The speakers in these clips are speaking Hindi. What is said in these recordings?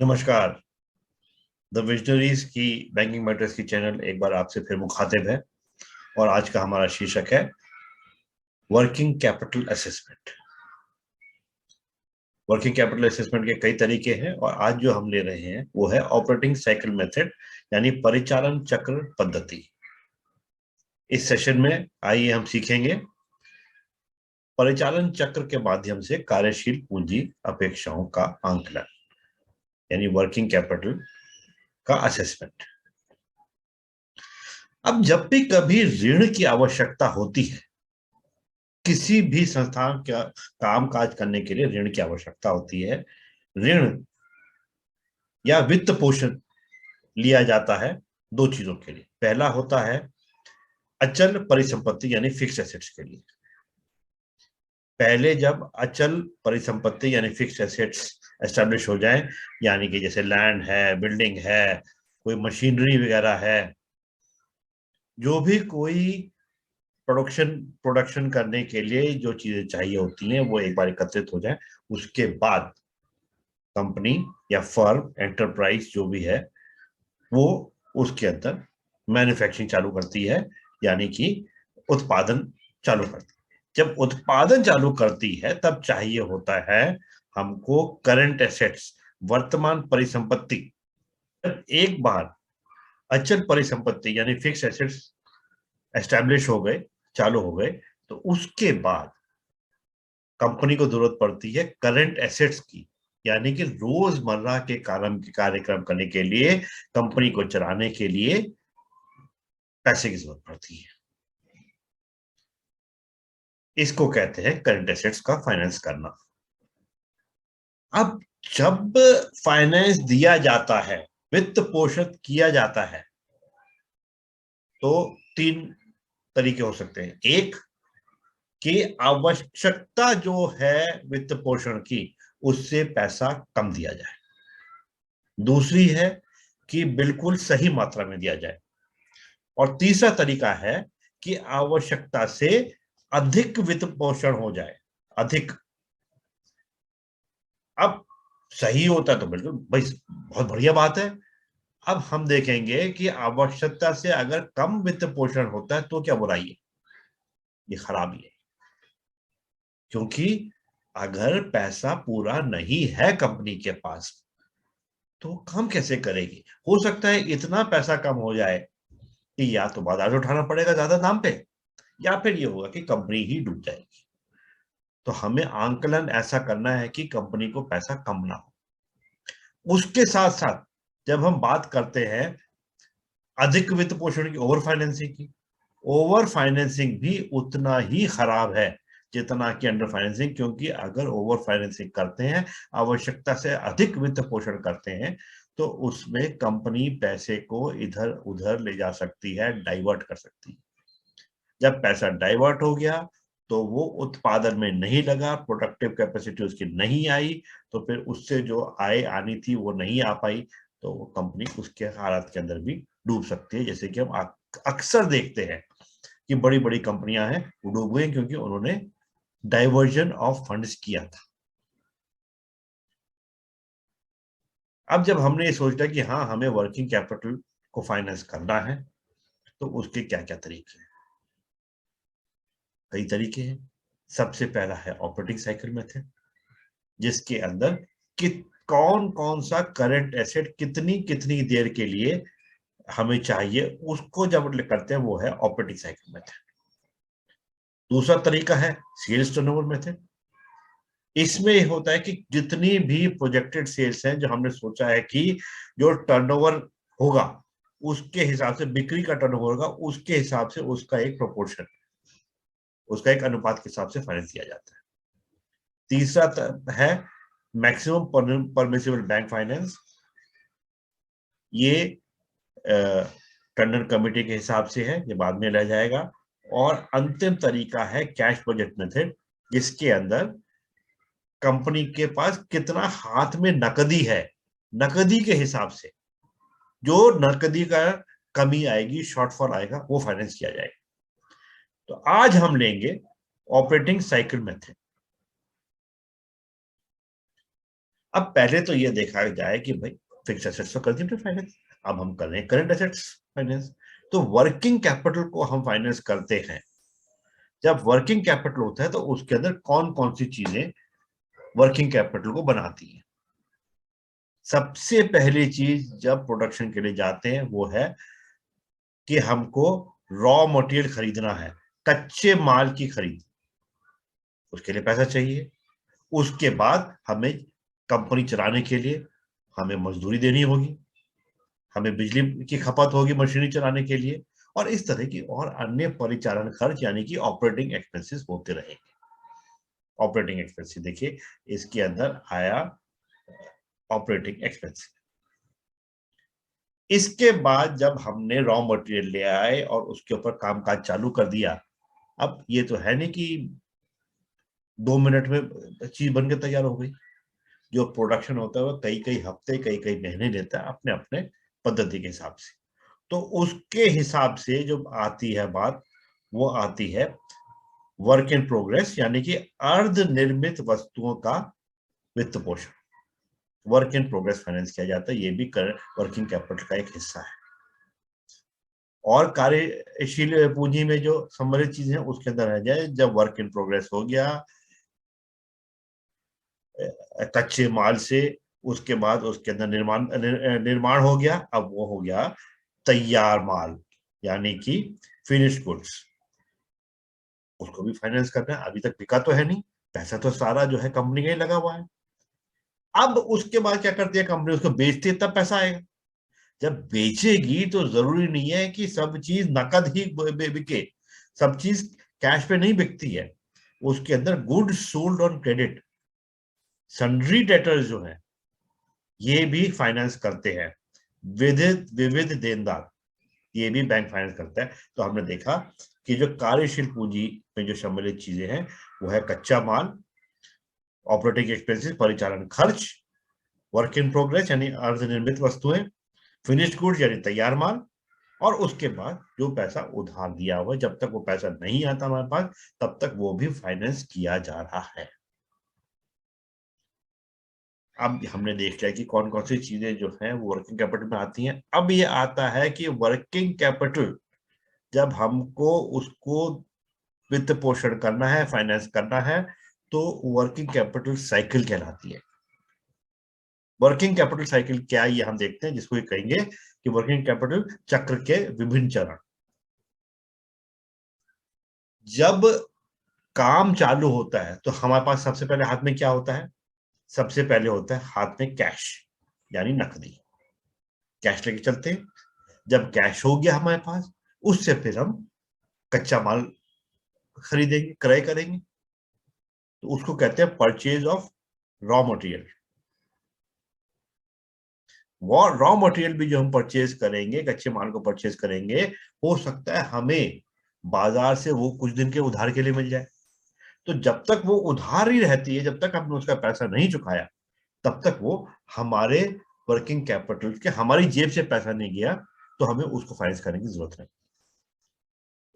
नमस्कार। द विजनरीज की बैंकिंग मैटर्स की चैनल एक बार आपसे फिर मुखातिब है और आज का हमारा शीर्षक है working capital assessment. Working capital assessment के कई तरीके हैं और आज जो हम ले रहे हैं वो है ऑपरेटिंग साइकिल मेथड यानी परिचालन चक्र पद्धति। इस सेशन में आइए हम सीखेंगे परिचालन चक्र के माध्यम से कार्यशील पूंजी अपेक्षाओं का आंकलन यानी वर्किंग कैपिटल का असेसमेंट। अब जब भी कभी ऋण की आवश्यकता होती है, किसी भी संस्थान का काम काज करने के लिए ऋण की आवश्यकता होती है। ऋण या वित्त पोषण लिया जाता है दो चीजों के लिए। पहला होता है अचल परिसंपत्ति यानी फिक्स एसेट्स के लिए। पहले जब अचल परिसंपत्ति यानी फिक्स एसेट्स एस्टेब्लिश हो जाए, यानी कि जैसे लैंड है, बिल्डिंग है, कोई मशीनरी वगैरह है, जो भी कोई प्रोडक्शन करने के लिए जो चीजें चाहिए होती हैं वो एक बार एकत्रित हो जाए, उसके बाद कंपनी या फर्म एंटरप्राइज जो भी है वो उसके अंदर मैन्युफैक्चरिंग चालू करती है, यानी कि उत्पादन चालू करती है। जब उत्पादन चालू करती है तब चाहिए होता है हमको करंट एसेट्स, वर्तमान परिसंपत्ति। एक बार अचल परिसंपत्ति यानी फिक्स एसेट्स एस्टैब्लिश हो गए, चालू हो गए, तो उसके बाद कंपनी को जरूरत पड़ती है करंट एसेट्स की, यानी कि रोजमर्रा के कार्यक्रम करने के लिए, कंपनी को चलाने के लिए पैसे की जरूरत पड़ती है। इसको कहते हैं करंट एसेट्स का फाइनेंस करना। अब जब फाइनेंस दिया जाता है, वित्त पोषित किया जाता है, तो तीन तरीके हो सकते हैं। एक कि आवश्यकता जो है वित्त पोषण की, उससे पैसा कम दिया जाए। दूसरी है कि बिल्कुल सही मात्रा में दिया जाए। और तीसरा तरीका है कि आवश्यकता से अधिक वित्त पोषण हो जाए, अधिक। अब सही होता है तो बिल्कुल भाई बहुत बढ़िया बात है। अब हम देखेंगे कि आवश्यकता से अगर कम वित्त पोषण होता है तो क्या बुराई है? ये खराबी है, क्योंकि अगर पैसा पूरा नहीं है कंपनी के पास तो काम कैसे करेगी? हो सकता है इतना पैसा कम हो जाए कि या तो बाजार से उठाना पड़ेगा ज्यादा दाम पे, या फिर ये होगा कि कंपनी ही डूब जाएगी। तो हमें आंकलन ऐसा करना है कि कंपनी को पैसा कम ना हो। उसके साथ साथ जब हम बात करते हैं अधिक वित्त पोषण की, ओवर फाइनेंसिंग की, ओवर फाइनेंसिंग भी उतना ही खराब है जितना कि अंडर फाइनेंसिंग। क्योंकि अगर ओवर फाइनेंसिंग करते हैं, आवश्यकता से अधिक वित्त पोषण करते हैं, तो उसमें कंपनी पैसे को इधर उधर ले जा सकती है, डाइवर्ट कर सकती है। जब पैसा डाइवर्ट हो गया तो वो उत्पादन में नहीं लगा, प्रोडक्टिव कैपेसिटी उसकी नहीं आई, तो फिर उससे जो आय आनी थी वो नहीं आ पाई, तो वो कंपनी उसके हालात के अंदर भी डूब सकती है। जैसे कि हम अक्सर देखते हैं कि बड़ी बड़ी कंपनियां हैं वो डूब गई क्योंकि उन्होंने डाइवर्जन ऑफ फंड्स किया था। अब जब हमने ये सोचा कि हाँ हमें वर्किंग कैपिटल को फाइनेंस करना है, तो उसके क्या क्या तरीके हैं? कई तरीके हैं। सबसे पहला है ऑपरेटिंग साइकिल मेथड, जिसके अंदर कि कौन कौन सा करंट एसेट कितनी कितनी देर के लिए हमें चाहिए, उसको जब करते हैं वो है ऑपरेटिंग साइकिल मेथड। दूसरा तरीका है सेल्स टर्नओवर मेथड। इसमें होता है कि जितनी भी प्रोजेक्टेड सेल्स हैं, जो हमने सोचा है कि जो टर्नओवर होगा उसके हिसाब से, बिक्री का टर्नओवर होगा उसके हिसाब से उसका एक प्रोपोर्शन, उसका एक अनुपात के हिसाब से फाइनेंस किया जाता है। तीसरा है मैक्सिमम परमिसिबल बैंक फाइनेंस। ये टंडन कमेटी के हिसाब से है, ये बाद में लाया जाएगा। और अंतिम तरीका है कैश बजट मेथड, जिसके अंदर कंपनी के पास कितना हाथ में नकदी है, नकदी के हिसाब से जो नकदी का कमी आएगी, शॉर्टफॉल आएगा, वो फाइनेंस किया जाएगा। तो आज हम लेंगे ऑपरेटिंग साइकिल मेथड। अब पहले तो ये देखा जाए कि भाई फिक्स एसेट्स तो कर दी फाइनेंस, अब हम कर रहे हैं करंट एसेट्स फाइनेंस। तो वर्किंग कैपिटल को हम फाइनेंस करते हैं। जब वर्किंग कैपिटल होता है तो उसके अंदर कौन कौन सी चीजें वर्किंग कैपिटल को बनाती है। सबसे पहली चीज जब प्रोडक्शन के लिए जाते हैं वो है कि हमको रॉ मटेरियल खरीदना है, कच्चे माल की खरीद, उसके लिए पैसा चाहिए। उसके बाद हमें कंपनी चलाने के लिए हमें मजदूरी देनी होगी, हमें बिजली की खपत होगी मशीनरी चलाने के लिए, और इस तरह की और अन्य परिचालन खर्च यानी कि ऑपरेटिंग एक्सपेंसेस होते रहेंगे। ऑपरेटिंग एक्सपेंसेस देखिए इसके अंदर आया ऑपरेटिंग एक्सपेंस। इसके बाद जब हमने रॉ मटेरियल ले आए और उसके ऊपर कामकाज चालू कर दिया, अब ये तो है नहीं कि 2 मिनट में चीज बनकर तैयार हो गई। जो प्रोडक्शन होता है वो कई कई हफ्ते कई कई महीने लेता है अपने अपने पद्धति के हिसाब से। तो उसके हिसाब से जो आती है बात, वो आती है वर्क इन प्रोग्रेस यानी कि अर्ध निर्मित वस्तुओं का वित्त पोषण। वर्क इन प्रोग्रेस फाइनेंस किया जाता है, ये भी वर्किंग कैपिटल का एक हिस्सा है। और कार्यशील पूंजी में जो सम्मिलित चीजें हैं उसके अंदर रह जाए, जब वर्क इन प्रोग्रेस हो गया कच्चे माल से, उसके बाद उसके अंदर निर्माण हो गया, अब वो हो गया तैयार माल यानी कि फिनिश्ड गुड्स। उसको भी फाइनेंस करना है, अभी तक बिका तो है नहीं, पैसा तो सारा जो है कंपनी का ही लगा हुआ है। अब उसके बाद क्या करती है कंपनी, उसको बेचती है तब पैसा आएगा। जब बेचेगी तो जरूरी नहीं है कि सब चीज नकद ही बिके, सब चीज कैश पे नहीं बिकती है। उसके अंदर goods sold on credit, sundry debtors जो है ये भी फाइनेंस करते हैं। विविध विविध देनदार, ये भी बैंक फाइनेंस करता है। तो हमने देखा कि जो कार्यशील पूंजी में जो सम्मिलित चीजें हैं वो है कच्चा माल, ऑपरेटिंग एक्सपेंसेस परिचालन खर्च, वर्क इन प्रोग्रेस यानी अर्धनिर्मित वस्तुएं, फिनिश्ड गुड्स यानी तैयार माल, और उसके बाद जो पैसा उधार दिया हुआ, जब तक वो पैसा नहीं आता हमारे पास तब तक वो भी फाइनेंस किया जा रहा है। अब हमने देख लिया कि कौन कौन सी चीजें जो है वो वर्किंग कैपिटल में आती हैं। अब ये आता है कि वर्किंग कैपिटल जब हमको उसको वित्त पोषण करना है, फाइनेंस करना है, तो वर्किंग कैपिटल साइकिल कहलाती है। वर्किंग कैपिटल साइकिल क्या है ये हम देखते हैं, जिसको ये कहेंगे कि वर्किंग कैपिटल चक्र के विभिन्न चरण। जब काम चालू होता है तो हमारे पास सबसे पहले हाथ में क्या होता है, सबसे पहले होता है हाथ में कैश यानी नकदी, कैश लेके चलते हैं। जब कैश हो गया हमारे पास, उससे फिर हम कच्चा माल खरीदेंगे, क्रय करेंगे, तो उसको कहते हैं परचेज ऑफ रॉ मटेरियल। वो रॉ मटेरियल भी जो हम परचेज करेंगे, कच्चे माल को परचेज करेंगे, हो सकता है हमें बाजार से वो कुछ दिन के उधार के लिए मिल जाए। तो जब तक वो उधार ही रहती है, जब तक हमने उसका पैसा नहीं चुकाया, तब तक वो हमारे वर्किंग कैपिटल के, हमारी जेब से पैसा नहीं गया, तो हमें उसको फाइनेंस करने की जरूरत नहीं।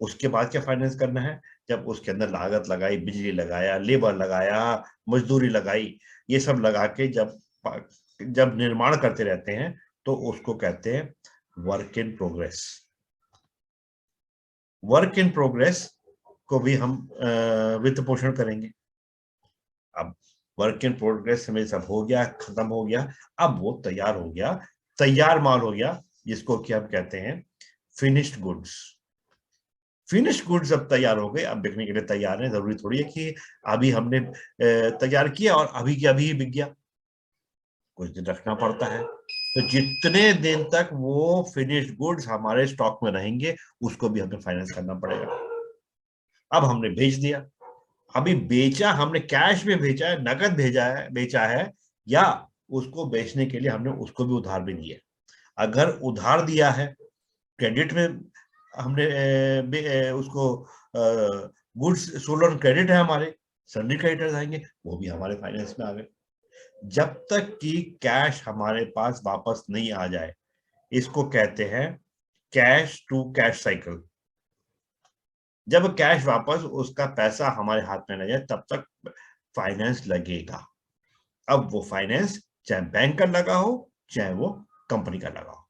उसके बाद क्या फाइनेंस करना है, जब उसके अंदर लागत लगाई, बिजली लगाया, लेबर लगाया, मजदूरी लगाई, ये सब लगा के जब जब निर्माण करते रहते हैं तो उसको कहते हैं work in progress. Work in progress को भी हम वित्त पोषण करेंगे। अब वर्क इन प्रोग्रेस में सब हो गया, खत्म हो गया, अब वो तैयार हो गया, तैयार माल हो गया, जिसको कि हम कहते हैं फिनिश्ड गुड्स। फिनिश गुड्स अब तैयार हो गए, अब बिकने के लिए तैयार है। जरूरी थोड़ी है कि अभी हमने तैयार किया और अभी की अभी ही बिक गया, कुछ दिन रखना पड़ता है। तो जितने दिन तक वो फिनिश्ड गुड्स हमारे स्टॉक में रहेंगे उसको भी हमें फाइनेंस करना पड़ेगा। अब हमने भेज दिया, अभी बेचा, हमने कैश में भेजा है, नगद भेजा है, बेचा है, या उसको बेचने के लिए हमने उसको भी उधार भी दिया। अगर उधार दिया है, क्रेडिट में हमने उसको गुड्स सोल्ड ऑन क्रेडिट है, हमारे सन्ड्री क्रेडिटर्स आएंगे, वो भी हमारे फाइनेंस में आ गए। जब तक कि कैश हमारे पास वापस नहीं आ जाए, इसको कहते हैं कैश टू कैश साइकिल। जब कैश वापस, उसका पैसा हमारे हाथ में न जाए, तब तक फाइनेंस लगेगा। अब वो फाइनेंस चाहे बैंक का लगा हो चाहे वो कंपनी का लगा हो।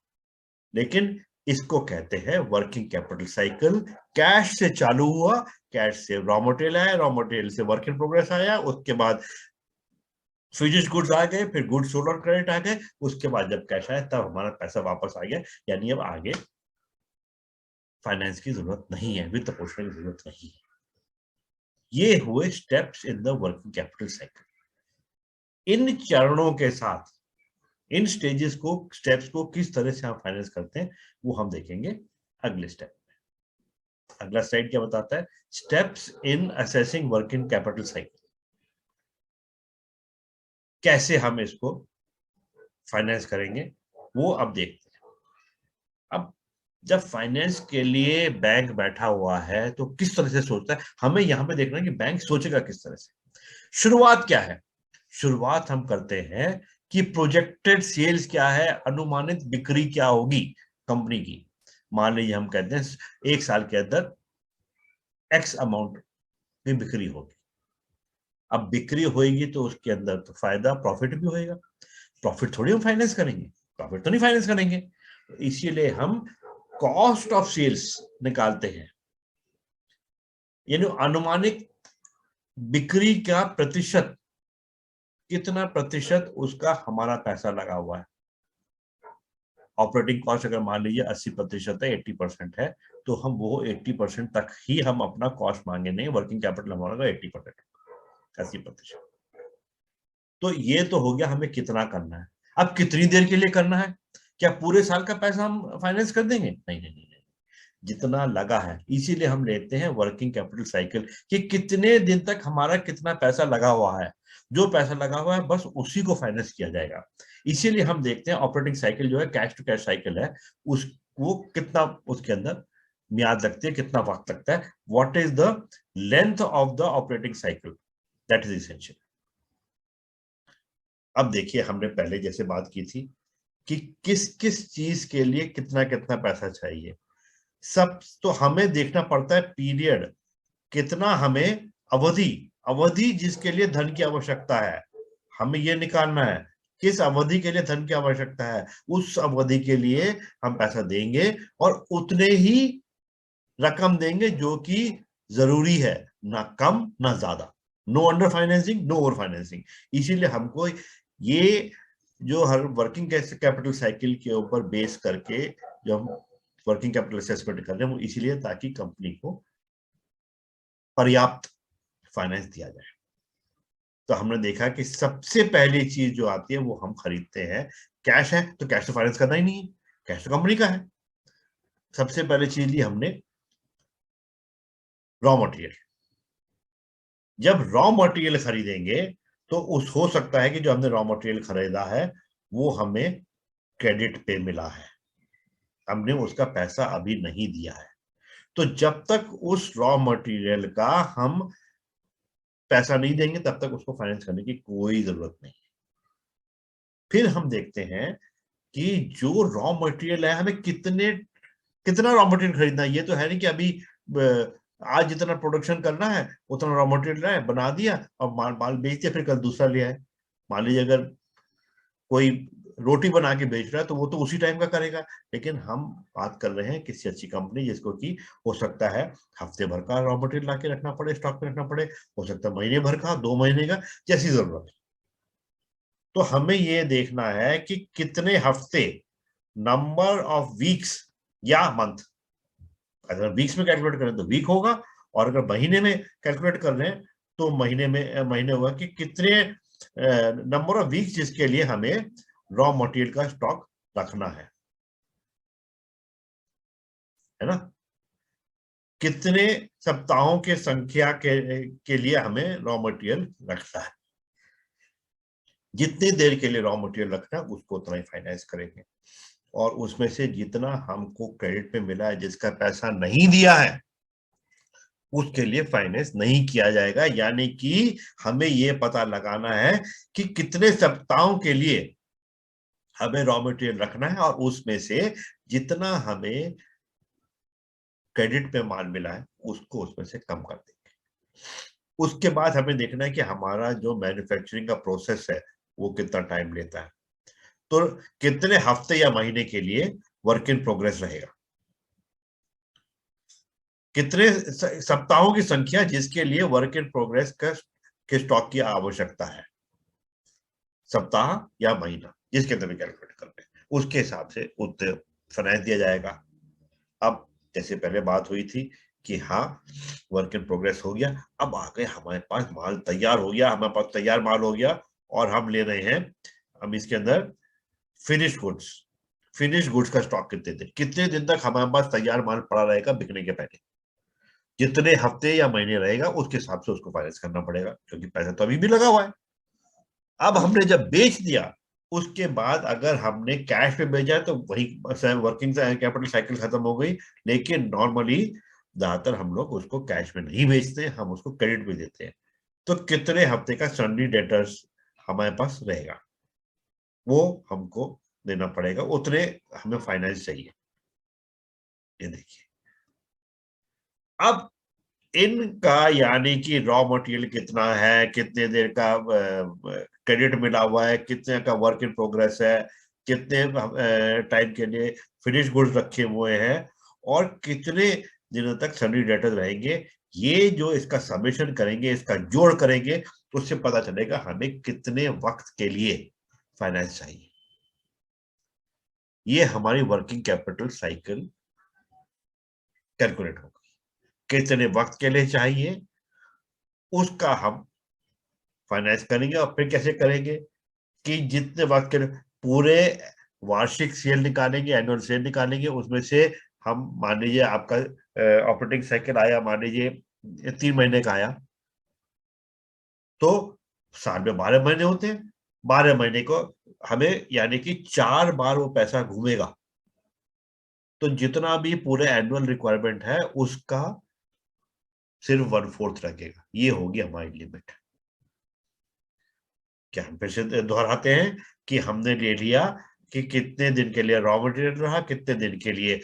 लेकिन इसको कहते हैं वर्किंग कैपिटल साइकिल। कैश से चालू हुआ, कैश से रॉ मटेरियल आया, रॉ मटेरियल से वर्क इन प्रोग्रेस आया, उसके बाद फिनिश्ड गुड्स आ गए, फिर गुड्स सोल्ड और क्रेडिट आ गए, उसके बाद जब कैश आया तब हमारा पैसा वापस आ गया। यानी अब आगे फाइनेंस की जरूरत नहीं है, वित्त पोषण की जरूरत नहीं है। ये हुए steps in the working capital cycle. इन चरणों के साथ, इन स्टेप्स को किस तरह से हम फाइनेंस करते हैं वो हम देखेंगे अगले स्टेप में। अगला स्लाइड क्या बताता है? Steps in assessing working capital cycle. कैसे हम इसको फाइनेंस करेंगे वो अब देखते हैं। अब जब फाइनेंस के लिए बैंक बैठा हुआ है तो किस तरह से सोचता है, हमें यहां पे देखना है कि बैंक सोचेगा किस तरह से। शुरुआत क्या है? शुरुआत हम करते हैं कि प्रोजेक्टेड सेल्स क्या है, अनुमानित बिक्री क्या होगी कंपनी की। मान लीजिए हम कहते हैं 1 साल के अंदर एक्स अमाउंट की बिक्री होगी। अब बिक्री होगी तो उसके अंदर तो फायदा प्रॉफिट भी होएगा। प्रॉफिट थोड़ी हम फाइनेंस करेंगे, प्रॉफिट तो नहीं फाइनेंस करेंगे। इसीलिए हम कॉस्ट ऑफ सेल्स निकालते हैं, यानी अनुमानित बिक्री का प्रतिशत, कितना प्रतिशत उसका हमारा पैसा लगा हुआ है। ऑपरेटिंग कॉस्ट अगर मान लीजिए 80% है, 80% है, तो हम वो 80% तक ही हम अपना कॉस्ट मांगेंगे। वर्किंग कैपिटल हमारा 80%, 80%। तो ये तो हो गया हमें कितना करना है। अब कितनी देर के लिए करना है? क्या पूरे साल का पैसा हम फाइनेंस कर देंगे? नहीं नहीं नहीं, जितना लगा है। इसीलिए हम लेते हैं वर्किंग कैपिटल साइकिल कि कितने दिन तक हमारा कितना पैसा लगा हुआ है। जो पैसा लगा हुआ है बस उसी को फाइनेंस किया जाएगा। इसीलिए हम देखते हैं ऑपरेटिंग साइकिल जो है कैश टू कैश साइकिल है, उस वो कितना उसके अंदर म्याद लगती है, कितना वक्त लगता है। What is the length of the operating cycle, that is essential. अब देखिए हमने पहले जैसे बात की थी कि किस किस चीज के लिए कितना कितना पैसा चाहिए। सब तो हमें देखना पड़ता है पीरियड, कितना हमें अवधि, अवधि जिसके लिए धन की आवश्यकता है, हमें यह निकालना है किस अवधि के लिए धन की आवश्यकता है। उस अवधि के लिए हम पैसा देंगे और उतने ही रकम देंगे जो कि जरूरी है, ना कम ना ज्यादा। No under financing, no over financing. इसीलिए हमको ये जो हर वर्किंग कैपिटल साइकिल के ऊपर बेस करके जो हम वर्किंग कैपिटल असेसमेंट कर रहे हैं वो इसीलिए ताकि कंपनी को पर्याप्त फाइनेंस दिया जाए। तो हमने देखा कि सबसे पहली चीज जो आती है वो हम खरीदते हैं कैश है, तो कैश तो फाइनेंस करना ही नहीं है, कैश तो कंपनी का है। सबसे पहले चीज ली हमने रॉ मटेरियल। जब रॉ मटेरियल खरीदेंगे तो उस हो सकता है कि जो हमने रॉ मटेरियल खरीदा है वो हमें क्रेडिट पे मिला है, हमने उसका पैसा अभी नहीं दिया है। तो जब तक उस रॉ मटेरियल का हम पैसा नहीं देंगे तब तक उसको फाइनेंस करने की कोई जरूरत नहीं। फिर हम देखते हैं कि जो रॉ मटेरियल है हमें कितना रॉ मटेरियल खरीदना है। ये तो है नहीं कि अभी आज जितना प्रोडक्शन करना है उतना रॉ मटेरियल है, बना दिया और माल माल बेच दिया, फिर कल दूसरा लिया है। मान लीजिए अगर कोई रोटी बना के बेच रहा है तो वो तो उसी टाइम का करेगा। लेकिन हम बात कर रहे हैं किसी अच्छी कंपनी जिसको कि हो सकता है हफ्ते भर का रॉ मटेरियल ला के रखना पड़े, स्टॉक में रखना पड़े, हो सकता है महीने भर का, 2 महीने का, जैसी जरूरत। तो हमें ये देखना है कि कितने हफ्ते, नंबर ऑफ वीक्स या मंथ। अगर वीक्स में कैलकुलेट करें तो वीक होगा, और अगर महीने में कैलकुलेट कर रहे हैं तो महीने होगा कि कितने नंबर ऑफ वीक्स जिसके लिए हमें रॉ मटेरियल का स्टॉक रखना है ना। कितने सप्ताहों के संख्या के लिए हमें रॉ मटेरियल रखना है। जितनी देर के लिए रॉ मटेरियल रखना है उसको उतना ही फाइनेंस करेंगे। और उसमें से जितना हमको क्रेडिट पे मिला है, जिसका पैसा नहीं दिया है, उसके लिए फाइनेंस नहीं किया जाएगा। यानी कि हमें यह पता लगाना है कि कितने सप्ताहों के लिए हमें रॉ मटेरियल रखना है और उसमें से जितना हमें क्रेडिट पे माल मिला है उसको उसमें से कम कर देंगे। उसके बाद हमें देखना है कि हमारा जो मैन्युफैक्चरिंग का प्रोसेस है वो कितना टाइम लेता है। तो कितने हफ्ते या महीने के लिए वर्क इन प्रोग्रेस रहेगा, कितने सप्ताहों की संख्या जिसके लिए वर्क इन प्रोग्रेस के स्टॉक की आवश्यकता है, सप्ताह या महीना, जिसके अंदर कैलकुलेट करते हैं उसके हिसाब से उत्तर फाइनेंस दिया जाएगा। अब जैसे पहले बात हुई थी कि हाँ वर्क इन प्रोग्रेस हो गया, अब आ गए हमारे पास माल तैयार हो गया, हमारे पास तैयार माल हो गया और हम ले रहे हैं, हम इसके अंदर फिनिश गुड्स का स्टॉक कितने दिन तक हमारे पास तैयार माल पड़ा रहेगा बिकने के पहले, जितने हफ्ते या महीने रहेगा उसके हिसाब से उसको फाइनेंस करना पड़ेगा, क्योंकि पैसा तो अभी भी लगा हुआ है। अब हमने जब बेच दिया उसके बाद अगर हमने कैश में बेचा तो वही वर्किंग कैपिटल साइकिल खत्म हो गई, लेकिन नॉर्मली ज्यादातर हम लोग उसको कैश में नहीं बेचते, हम उसको क्रेडिट में देते हैं। तो कितने हफ्ते का सन्डी डेटर्स हमारे पास रहेगा वो हमको देना पड़ेगा, उतने हमें फाइनेंस चाहिए। ये देखिए, अब इनका यानी कि रॉ मटेरियल कितना है, कितने देर का क्रेडिट मिला हुआ है, कितने का वर्क इन प्रोग्रेस है, कितने टाइम के लिए फिनिश गुड्स रखे हुए हैं और कितने दिनों तक सन्डी डेटर्स रहेंगे, ये जो इसका समेशन करेंगे, इसका जोड़ करेंगे तो उससे पता चलेगा हमें कितने वक्त के लिए फाइनेंस चाहिए। ये हमारी वर्किंग कैपिटल साइकिल कैलकुलेट होगी, कितने वक्त के लिए चाहिए उसका हम फाइनेंस करेंगे। और फिर कैसे करेंगे कि जितने वक्त के पूरे वार्षिक सेल निकालेंगे, एनुअल सेल निकालेंगे, उसमें से हम मान लीजिए आपका ऑपरेटिंग साइकिल आया, मान लीजिए 3 महीने का आया, तो साल में 12 महीने होते हैं, 12 महीने को हमें यानी कि 4 बार वो पैसा घूमेगा, तो जितना भी पूरे एनुअल रिक्वायरमेंट है उसका सिर्फ 1/4 लगेगा। ये होगी हमारी लिमिट। क्या हम फिर से दोहराते हैं कि हमने ले लिया कि कितने दिन के लिए रॉ मटेरियल रहा, कितने दिन के लिए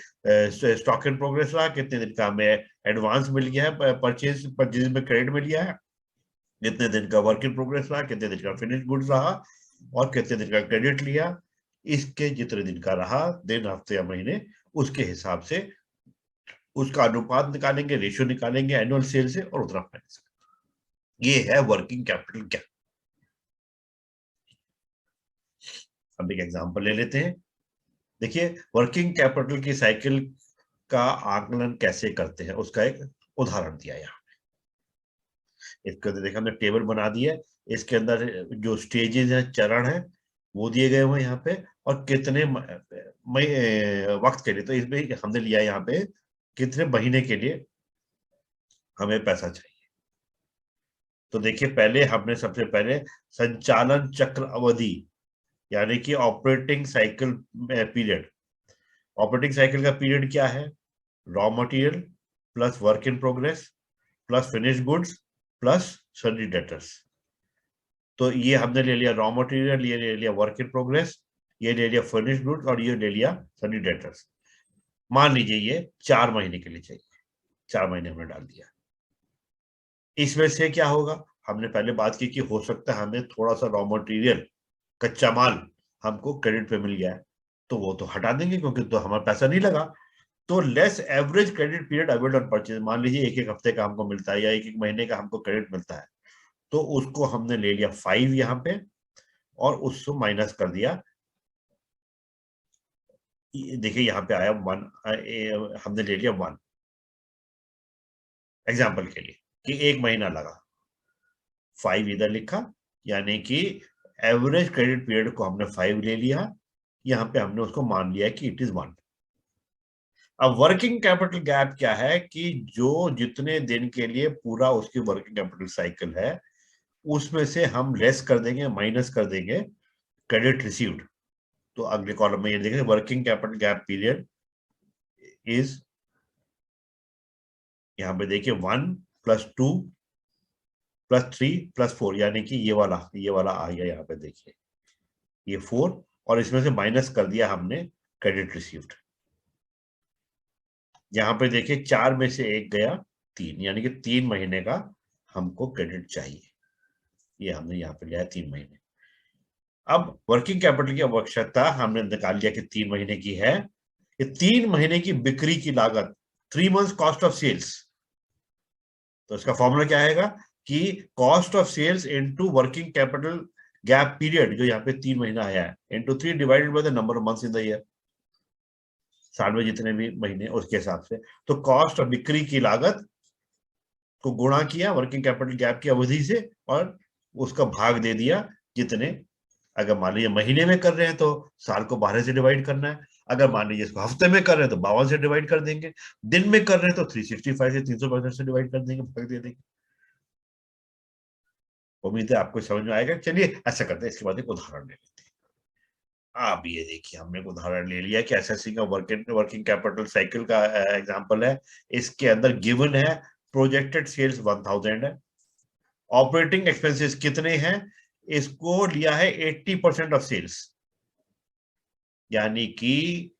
स्टॉक इन प्रोग्रेस रहा, कितने दिन का हमें एडवांस मिल गया है, परचेज में क्रेडिट मिल गया है, कितने दिन का वर्क इन प्रोग्रेस रहा, कितने दिन का फिनिश गुड्स रहा और कितने दिन का क्रेडिट लिया। इसके जितने दिन का रहा, दिन, हफ्ते या महीने, उसके हिसाब से उसका अनुपात निकालेंगे, रेशियो निकालेंगे एनुअल सेल से और उतना फाइनेंस। ये है वर्किंग कैपिटल क्या। अब एक एग्जांपल ले लेते हैं। देखिए वर्किंग कैपिटल की साइकिल का आकलन कैसे करते हैं उसका एक उदाहरण दिया यहाँ। इसके अंदर देखिए हमने टेबल बना दिया है, इसके अंदर जो स्टेजेस हैं, चरण है, वो दिए गए हुए यहाँ पे, और कितने वक्त के लिए, तो इसमें हमने लिया यहाँ पे कितने महीने के लिए हमें पैसा चाहिए। तो देखिए पहले हमने सबसे पहले संचालन चक्र अवधि यानी कि operating cycle period, operating cycle का पीरियड क्या है, raw material plus work in progress plus finish goods plus सन्डी debtors. तो ये हमने ले लिया रॉ मटेरियल, ये ले लिया वर्क इन प्रोग्रेस, ये ले लिया फिनिश गुड्स और ये ले लिया सन्डी डेटर्स। मान लीजिए ये 4 महीने के लिए चाहिए, 4 महीने हमने डाल दिया। इसमें से क्या होगा, हमने पहले बात की कि हो सकता है हमें थोड़ा सा रॉ मटेरियल, कच्चा माल हमको क्रेडिट पे मिल गया है, तो वो तो हटा देंगे क्योंकि तो हमारा पैसा नहीं लगा। तो less average credit period available on purchase, मान लीजिए 1-1 हफ्ते का हमको मिलता है या 1-1 महीने का हमको क्रेडिट मिलता है, तो उसको हमने ले लिया 5 यहाँ पे और उसको माइनस कर दिया। देखिए यहाँ पे आया 1, हमने ले लिया 1 एग्जाम्पल के लिए कि 1 महीना लगा, 5 इधर लिखा, यानी कि एवरेज क्रेडिट पीरियड को हमने 5 ले लिया, यहाँ पे हमने उसको मान लिया कि इट इज 1। अब वर्किंग कैपिटल गैप क्या है कि जो जितने दिन के लिए पूरा उसकी वर्किंग कैपिटल साइकिल है उसमें से हम लेस कर देंगे, माइनस कर देंगे क्रेडिट रिसीव्ड। तो अगले कॉलम में ये देखेंगे working capital gap period is, यहाँ पे देखिए 1 + 2 + 3 + 4, यानी कि ये वाला आ गया, यहाँ पे देखिए ये 4 और इसमें से माइनस कर दिया हमने क्रेडिट रिसीव्ड। यहाँ पे देखिए 4 में से 1 गया 3, यानी कि 3 महीने का हमको क्रेडिट चाहिए, ये हमने यहाँ पे लिया है 3 महीने। अब वर्किंग कैपिटल की आवश्यकता हमने निकाल लिया कि 3 महीने की है। ये 3 महीने की बिक्री की लागत, 3 मंथ्स कॉस्ट ऑफ सेल्स। तो इसका फॉर्मूला क्या आएगा कि cost of sales into working capital gap period, जो यहाँ पे 3 महीना आया है, into 3 divided by the number of months in the year, साल में जितने भी महीने उसके हिसाब से। तो कॉस्ट ऑफ बिक्री की लागत को गुणा किया वर्किंग कैपिटल गैप की अवधि से और उसका भाग दे दिया जितने, अगर मान लीजिए महीने में कर रहे हैं तो साल को 12 से डिवाइड करना है, अगर मान लीजिए इसको हफ्ते में कर रहे हैं तो 52 से डिवाइड कर देंगे, दिन में कर रहे हैं तो 365 से 365 से डिवाइड कर देंगे, भाग दे देंगे। उम्मीद है आपको समझ में आएगा। चलिए ऐसा करते हैं, इसके बाद एक उदाहरण ले लेते हैं। आप ये देखिए, हमने एक उदाहरण ले लिया कि एसएससी का वर्किंग कैपिटल साइकिल का एग्जांपल है। इसके अंदर गिवन है प्रोजेक्टेड सेल्स 1000 है, ऑपरेटिंग एक्सपेंसेस कितने हैं, इसको लिया है 80% ऑफ सेल्स। यानी कि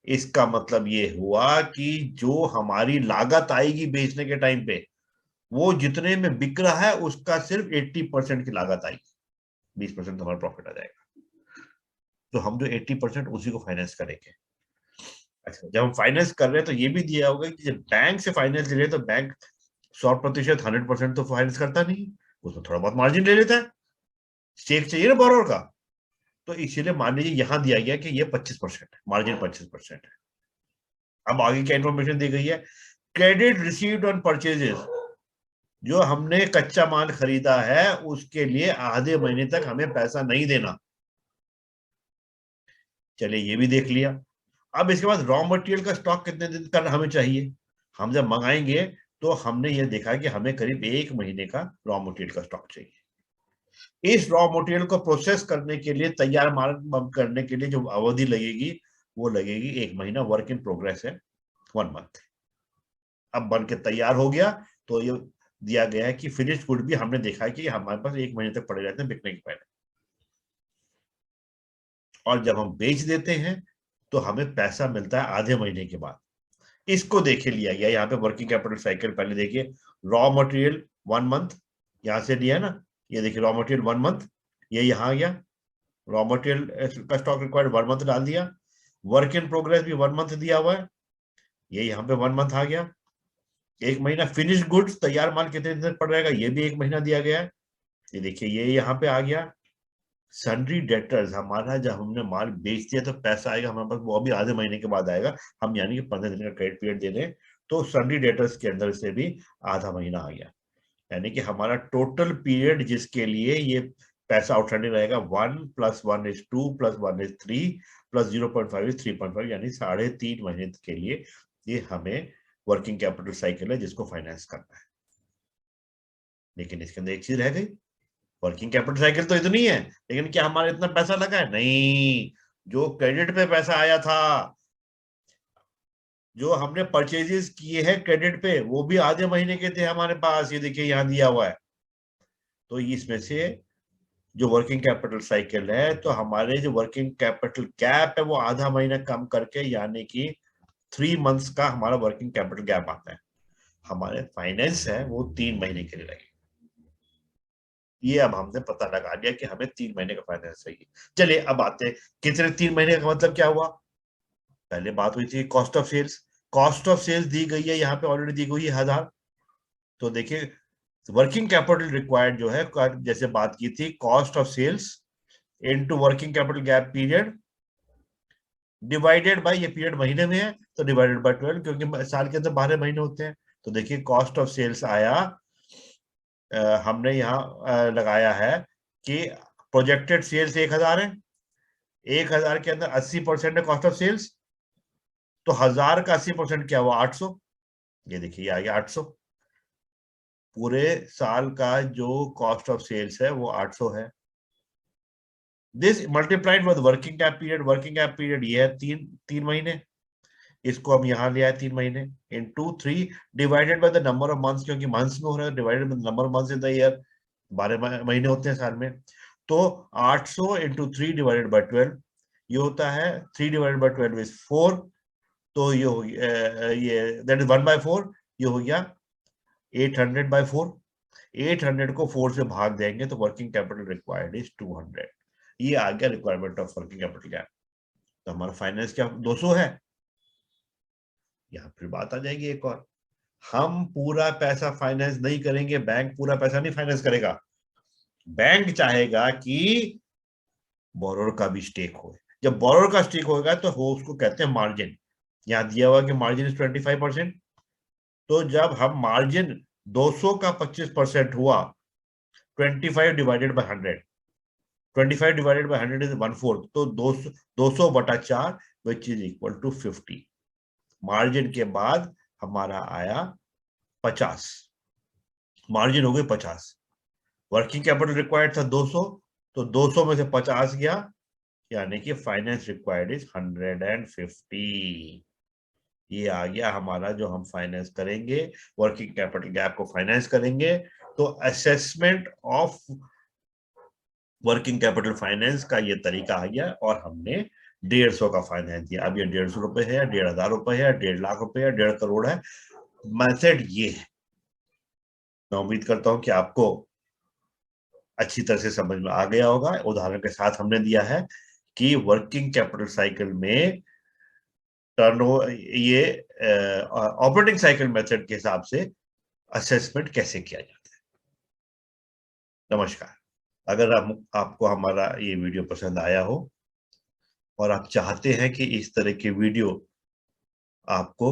इसका मतलब ये हुआ कि जो हमारी लागत आएगी बेचने के टाइम पे, वो जितने में बिक रहा है उसका सिर्फ 80% की लागत आएगी, 20% हमारा प्रॉफिट आ जाएगा। तो हम जो 80% उसी को फाइनेंस करेंगे। अच्छा, जब हम फाइनेंस कर रहे हैं तो ये भी दिया होगा कि जब बैंक से फाइनेंस ले रहे तो बैंक 100%, 100% तो फाइनेंस करता नहीं, उसमें थोड़ा बहुत मार्जिन ले लेता है, स्टेक चाहिए ना बोरोवर का। तो इसीलिए मान लीजिए यहां दिया गया कि ये 25% है, मार्जिन 25% है। अब आगे क्या इन्फॉर्मेशन दी गई है, क्रेडिट रिसीव्ड ऑन परचेजेस, जो हमने कच्चा माल खरीदा है उसके लिए आधे महीने तक हमें पैसा नहीं देना। चलिए ये भी देख लिया। अब इसके बाद रॉ मटेरियल का स्टॉक कितने दिन का हमें चाहिए, हम जब मंगाएंगे तो हमने ये देखा कि हमें करीब 1 महीने का रॉ मटेरियल का स्टॉक चाहिए। इस रॉ मटेरियल को प्रोसेस करने के लिए, तैयार माल करने के लिए जो अवधि लगेगी वो लगेगी 1 महीना, वर्क इन प्रोग्रेस है 1 मंथ। अब बन के तैयार हो गया तो ये दिया गया है कि फिनिश्ड गुड भी हमने देखा है कि हमारे पास 1 महीने तक पड़े रहते हैं बिकने के पहले, और जब हम बेच देते हैं तो हमें पैसा मिलता है आधे महीने के बाद। इसको देखे लिया गया यहाँ पे वर्किंग कैपिटल साइकिल। पहले देखिए रॉ मटेरियल 1 मंथ, यहां से लिया ना, ये देखिए रॉ मटेरियल 1 मंथ, ये यहाँ आ गया, रॉ मटेरियल का स्टॉक रिक्वायर्ड 1 मंथ डाल दिया, वर्क इन प्रोग्रेस भी 1 मंथ दिया हुआ है, ये यहाँ पे 1 मंथ आ गया। 1 महीना फिनिश गुड्स, तैयार माल कितने दिन पड़ रहेगा, ये भी 1 महीना दिया गया है, ये देखिए ये यहाँ पे आ गया। सन्ड्री डेटर्स, हमारा जब हमने माल बेच दिया तो पैसा आएगा हमारे पास, वो अभी आधे महीने के बाद आएगा, हम यानी कि 15 दिन का क्रेडिट पीरियड दे दें तो सन्ड्री डेटर्स के अंदर से भी आधा महीना आ गया। यानी कि हमारा टोटल पीरियड जिसके लिए ये पैसा आउटस्टैंडिंग रहेगा 1 + 1 = 2 + 1 = 3 + 0.5 = 3.5, यानी 3.5 महीने के लिए ये हमें वर्किंग कैपिटल साइकिल है जिसको फाइनेंस करना है। लेकिन इसके अंदर एक चीज रह गई, वर्किंग कैपिटल साइकिल तो इतनी है, लेकिन क्या हमारा इतना पैसा लगा है, नहीं। जो क्रेडिट पे पैसा आया था, जो हमने परचेजेस किए हैं क्रेडिट पे, वो भी आधे महीने के थे हमारे पास, ये देखिए यहाँ दिया हुआ है। तो इसमें से जो वर्किंग कैपिटल साइकिल है, तो हमारे जो वर्किंग कैपिटल गैप है वो आधा महीना कम करके, यानी कि 3 मंथ्स का हमारा वर्किंग कैपिटल गैप आता है। हमारे फाइनेंस है वो 3 महीने के लिए लगे। ये अब हमने पता लगा लिया कि हमें 3 महीने का फाइनेंस चाहिए। चलिए अब आते हैं कितने 3 महीने का मतलब क्या हुआ। पहले बात हुई थी cost of sales, cost of sales दी गई है यहाँ पे, ऑलरेडी दी गई है 1000। तो देखिए वर्किंग कैपिटल रिक्वायर्ड जो है, जैसे बात की थी, cost of sales into working capital gap period divided by, ये पीरियड महीने में है तो डिवाइडेड बाय 12, क्योंकि साल के अंदर 12 महीने होते हैं। तो देखिए कॉस्ट ऑफ सेल्स आया, हमने यहाँ लगाया है कि प्रोजेक्टेड सेल्स 1000 है, 1000 के अंदर 80% है कॉस्ट ऑफ सेल्स, तो 1000 का 80% क्या हुआ, 800। ये देखिए आ गया 800। पूरे साल का जो कॉस्ट ऑफ सेल्स है वो 800 है। This multiplied with working cap period, working cap period ये है 3 महीने, इसको हम यहाँ लिया है 3 महीने, into 3 divided by the number of months, क्योंकि मंथ्स में हो रहा है, divided by the number of months in the year, 12 महीने होते हैं साल में। तो 800 × 3 डिवाइडेड बाय 12, ये होता है 3 डिवाइडेड बाय 12 इज 4, तो ये हो गया, ये दैट इज 1/4, ये हो गया 800/4। 800 को 4 से भाग देंगे तो वर्किंग कैपिटल रिक्वायर्ड इज 200। ये आ गया requirement of working capital gap. तो हमारा फाइनेंस क्या 200 है। यहाँ फिर बात आ जाएगी एक और, हम पूरा पैसा फाइनेंस नहीं करेंगे, बैंक पूरा पैसा नहीं फाइनेंस करेगा। बैंक चाहेगा कि बोरोर का भी स्टेक हो। जब बोरोर का स्टेक होगा तो वो उसको कहते हैं मार्जिन। यहाँ दिया हुआ कि मार्जिन इज 25%। तो जब हम मार्जिन 200 का 25% हुआ, 25 divided by 100, 25 divided by 100 is 1/4, तो 200/4 which is equal to 50। Margin के बाद हमारा आया 50, मार्जिन हो गई 50। वर्किंग कैपिटल रिक्वायर्ड था 200, तो 200 में से 50 गया, यानी कि फाइनेंस रिक्वायर्ड इज 150। ये आ गया हमारा जो हम फाइनेंस करेंगे, वर्किंग कैपिटल गैप को फाइनेंस करेंगे। तो assessment of working capital finance का ये तरीका आ गया, और हमने 150 का फाइनेंस दिया। अब ये 150 रुपए है, 1,500 रुपए है, 1.5 लाख रुपए है, 1.5 करोड़ है। मेथड ये है। मैं उम्मीद करता हूं कि आपको अच्छी तरह से समझ में आ गया होगा। उदाहरण के साथ हमने दिया है कि वर्किंग कैपिटल साइकिल में टर्नओवर, ये ऑपरेटिंग साइकिल मेथड के हिसाब से असेसमेंट कैसे किया जाता है। नमस्कार। अगर आपको हमारा ये वीडियो पसंद आया हो और आप चाहते हैं कि इस तरह के वीडियो आपको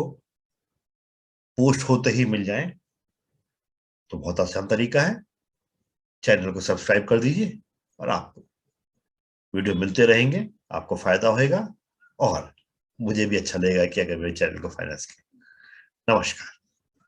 पोस्ट होते ही मिल जाएं, तो बहुत आसान तरीका है, चैनल को सब्सक्राइब कर दीजिए और आपको वीडियो मिलते रहेंगे, आपको फायदा होगा और मुझे भी अच्छा लगेगा कि अगर मेरे चैनल को फाइनेंस किया। नमस्कार।